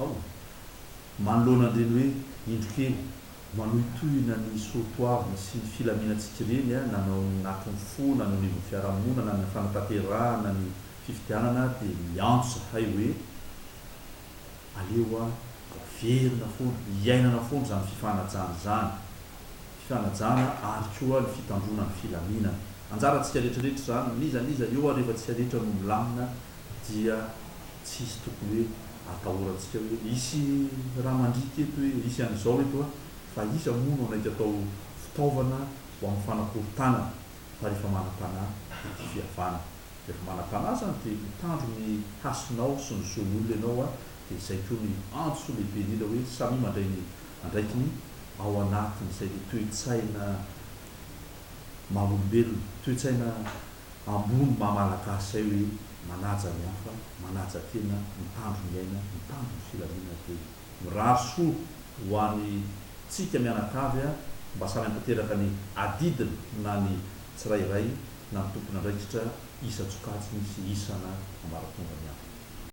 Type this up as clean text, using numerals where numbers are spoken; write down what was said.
ao manoloana andreny hoe indrokely manoitohina ny soatoavina sy ny filaminantsika reny a nanao anatin'ny fo nanao nivon'ny fiarahamonina na ny fanatanterahana ny fifidianana dia miantso zahay hoe aleo a verina foana iainana foana zany fifanajana zany fifanajana ary koa ny fitandrona ny filaminana anjarantsika rehetrarehetra zany nizaniza eo a rehefa tsika rehetra no milamina dia tsisy tokony hoe atahorantsika hoe isy raha mandrika eto hoe isy an'izao eto a fa isa mono anaiky atao fitaovana ho amin'ny fanakorontanana fa rehefa manam-pana ty fihavana rehefa manam-pana zany dia mitandro ny hasonao sy ny zon'olona ianao a dia izay koa ny antso lehibe indrindra hoe samy mandray ny andraikiny ao anatin'izay le toe-tsaina maha-olombelona toe-tsaina ambony maha-malagasy zay hoe manaja ny hafa manaja tena mitandro ny aina mitandro ny filaminana dia miraso ho an'ny tsika mianakavy a mba samy ampateraka ny adidina na ny tsirairay na ny tompony andraikitra isa-tsokatsiny sy isana amaratonga ny hafa